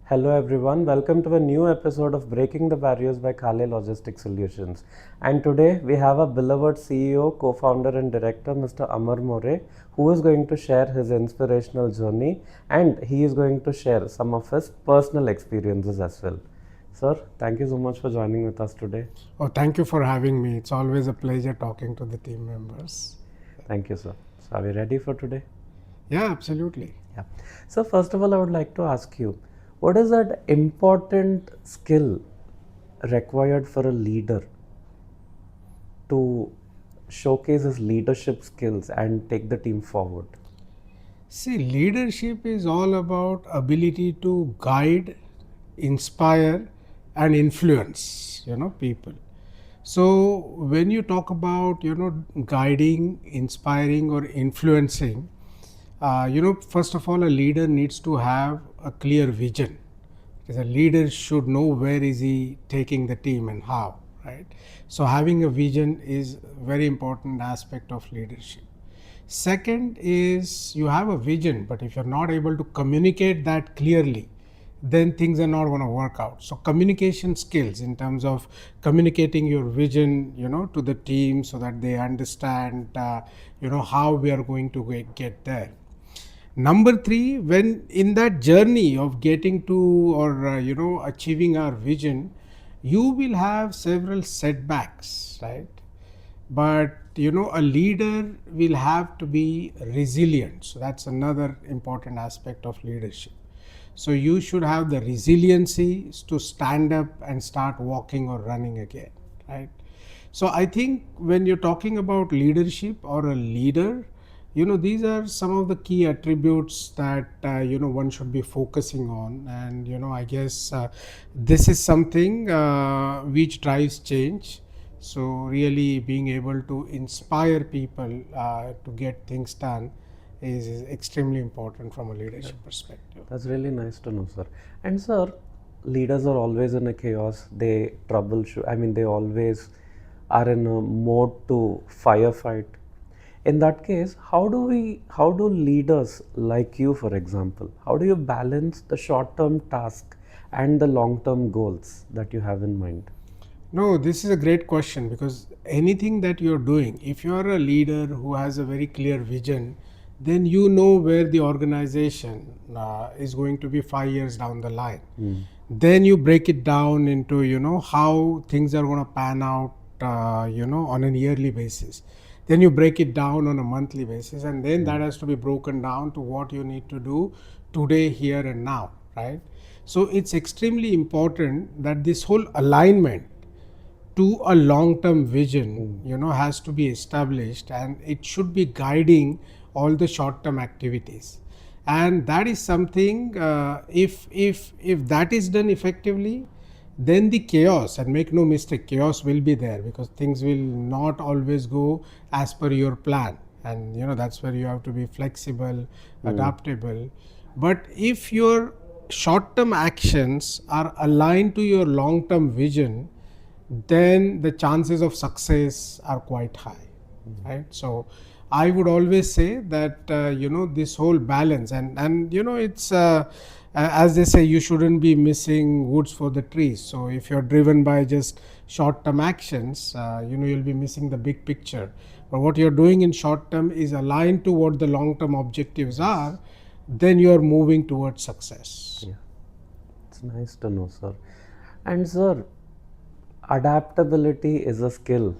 Hello everyone, welcome to a new episode of Breaking the Barriers by Khale Logistics Solutions. And today we have a beloved CEO, co-founder and director Mr. Amar More, who is going to share his inspirational journey and he is going to share some of his personal experiences as well. Sir, thank you so much for joining with us today. Oh, thank you for having me. It's always a pleasure talking to the team members. Thank you, sir. So are we ready for today? Yeah, absolutely. Yeah. So first of all, I would like to ask you, what is that important skill required for a leader to showcase his leadership skills and take the team forward? See, leadership is all about ability to guide, inspire, and influence, people. So when you talk about, guiding, inspiring, or influencing, first of all, a leader needs to have a clear vision. Because a leader should know where is he taking the team and how, right? So having a vision is a very important aspect of leadership. Second is you have a vision, but if you're not able to communicate that clearly, then things are not going to work out. So communication skills in terms of communicating your vision, to the team so that they understand, how we are going to get there. Number three, when in that journey of getting to or achieving our vision, you will have several setbacks, right? But a leader will have to be resilient. So that's another important aspect of leadership. So you should have the resiliency to stand up and start walking or running again, right? So I think when you're talking about leadership or a leader, these are some of the key attributes that one should be focusing on. And I guess this is something which drives change. So really being able to inspire people to get things done is extremely important from a leadership perspective. That's really nice to know, sir. And sir, leaders are always in a chaos. They troubleshoot. They always are in a mode to firefight. In that case, how do leaders like you, for example, how do you balance the short-term task and the long-term goals that you have in mind? No, this is a great question because anything that you're doing, if you're a leader who has a very clear vision, then you know where the organization is going to be 5 years down the line. Then you break it down into how things are going to pan out on a yearly basis. Then you break it down on a monthly basis, and then that has to be broken down to what you need to do today, here, and now, right? So it's extremely important that this whole alignment to a long term vision has to be established, and it should be guiding all the short term activities. And that is something, if that is done effectively, then the chaos, and make no mistake, chaos will be there because things will not always go as per your plan. And that's where you have to be flexible, adaptable. But if your short term actions are aligned to your long term vision, then the chances of success are quite high, right? So I would always say that this whole balance, and it's as they say, you shouldn't be missing woods for the trees. So if you're driven by just short term actions, you'll be missing the big picture. But what you're doing in short term is aligned to what the long term objectives are, then you're moving towards success. Yeah, it's nice to know, sir. And sir, adaptability is a skill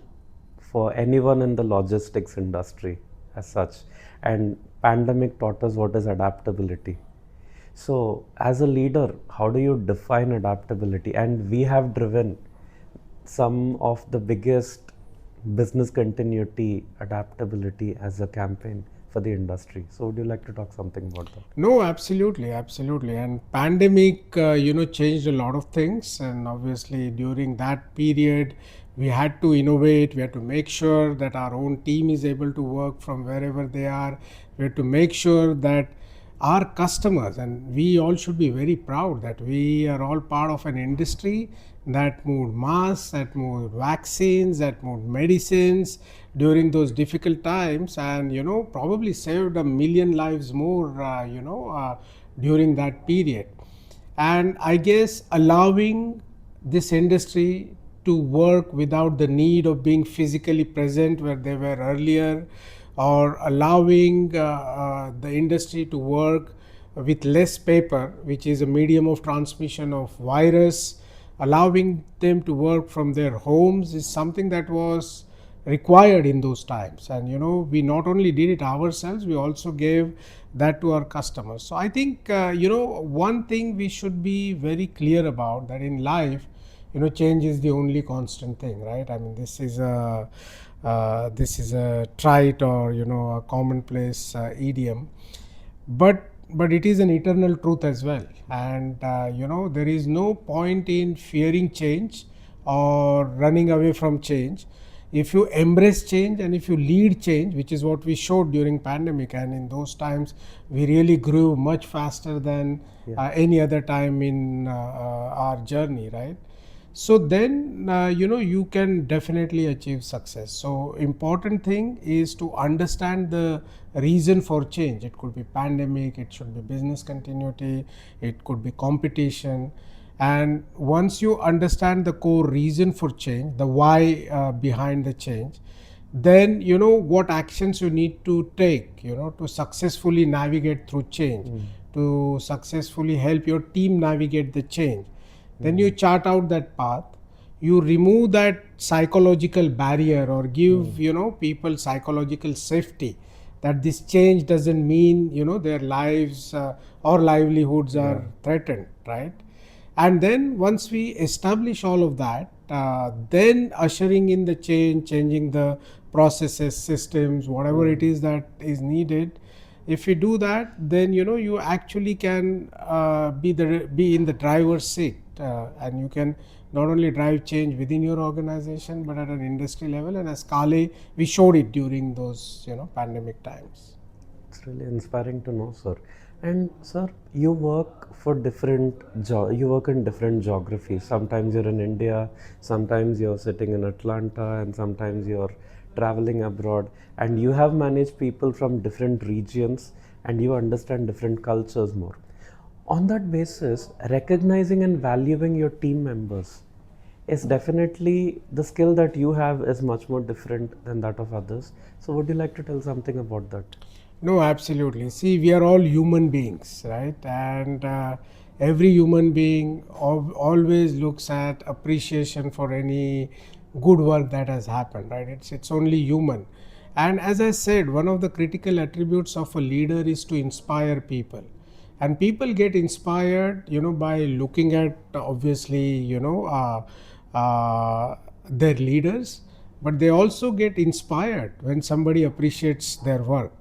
for anyone in the logistics industry as such, and pandemic taught us what is adaptability. So as a leader, how do you define adaptability? And we have driven some of the biggest business continuity adaptability as a campaign for the industry. So would you like to talk something about that? No, absolutely, absolutely. And pandemic, changed a lot of things. And obviously, during that period, we had to innovate. We had to make sure that our own team is able to work from wherever they are. We had to make sure that our customers, and we all should be very proud that we are all part of an industry that moved masks, that moved vaccines, that moved medicines during those difficult times, and probably saved 1 million lives more during that period. And I guess allowing this industry to work without the need of being physically present where they were earlier, or allowing the industry to work with less paper, which is a medium of transmission of virus, allowing them to work from their homes is something that was required in those times. And we not only did it ourselves, we also gave that to our customers. So I think one thing we should be very clear about, that in life, change is the only constant thing, right? I mean, this is a trite, or a commonplace idiom, but it is an eternal truth as well. And there is no point in fearing change or running away from change. If you embrace change and if you lead change, which is what we showed during pandemic, and in those times we really grew much faster than any other time in our journey, right? So then you can definitely achieve success. So important thing is to understand the reason for change. It could be pandemic, it should be business continuity, it could be competition. And once you understand the core reason for change, the why behind the change, then what actions you need to take to successfully navigate through change, to successfully help your team navigate the change. Then you chart out that path, you remove that psychological barrier, or give people psychological safety, that this change doesn't mean their lives or livelihoods are threatened, right? And then once we establish all of that, then ushering in the change, changing the processes, systems, whatever it is that is needed. If you do that, then you actually can be in the driver's seat, and you can not only drive change within your organization, but at an industry level. And as Kale, we showed it during those pandemic times. It's really inspiring to know, sir. And sir, you work for you work in different geographies. Sometimes you're in India, sometimes you're sitting in Atlanta, and sometimes you're traveling abroad. And you have managed people from different regions, and you understand different cultures more. On that basis, recognizing and valuing your team members is definitely the skill that you have is much more different than that of others. So would you like to tell something about that? No, absolutely. See, we are all human beings, right? And every human being always looks at appreciation for any good work that has happened, right? It's only human. And as I said, one of the critical attributes of a leader is to inspire people. And people get inspired, by looking at, obviously, their leaders, but they also get inspired when somebody appreciates their work.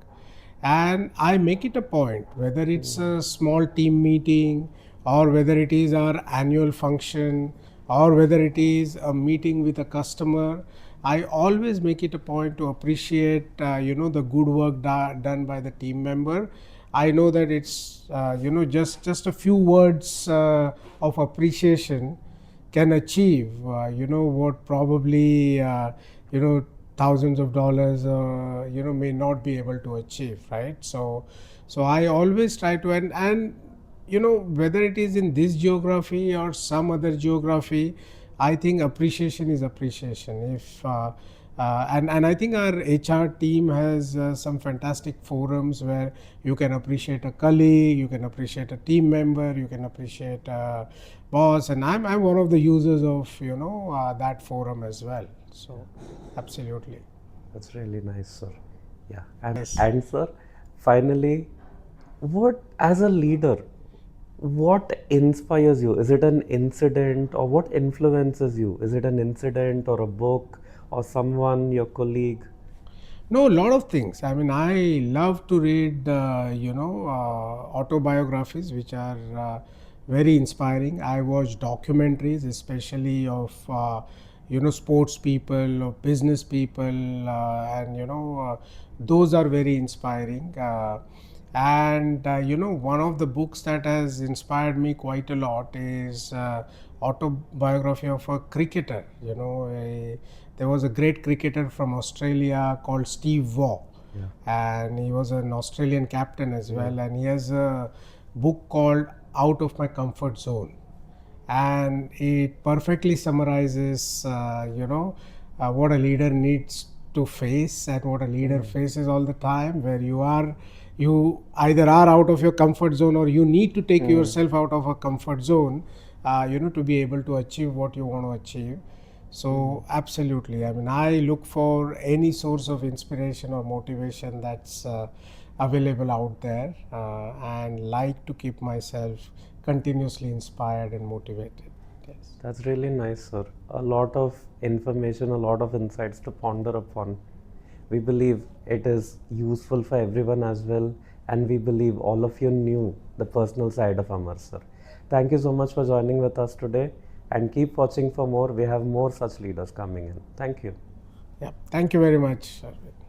And I make it a point, whether it's a small team meeting, or whether it is our annual function, or whether it is a meeting with a customer, I always make it a point to appreciate the good work done by the team member. I know that it's just a few words of appreciation can achieve what probably thousands of dollars may not be able to achieve, right? So I always try to, and whether it is in this geography or some other geography, I think appreciation is appreciation. If and I think our HR team has some fantastic forums where you can appreciate a colleague, you can appreciate a team member, you can appreciate a boss, and I'm one of the users of that forum as well. So absolutely. That's really nice, sir. Yeah. And, Yes. and sir, finally, what, as a leader, what inspires you? Is it an incident, or what influences you? Is it an incident or a book or someone, your colleague? No, a lot of things. I mean, I love to read, autobiographies, which are very inspiring. I watch documentaries, especially of, sports people or business people, and, those are very inspiring. And one of the books that has inspired me quite a lot is autobiography of a cricketer. There was a great cricketer from Australia called Steve Waugh, and he was an Australian captain as well. And he has a book called out of my comfort zone, and it perfectly summarizes, what a leader needs to face and what a leader faces all the time, where you either are out of your comfort zone or you need to take yourself out of a comfort zone, to be able to achieve what you want to achieve. So absolutely, I mean, I look for any source of inspiration or motivation that's available out there, and like to keep myself continuously inspired and motivated. Yes. That's really nice, sir. A lot of information, a lot of insights to ponder upon. We believe it is useful for everyone as well, and we believe all of you knew the personal side of Amar, sir. Thank you so much for joining with us today, and keep watching for more. We have more such leaders coming in. Thank you. Yeah. Thank you very much, Arvind.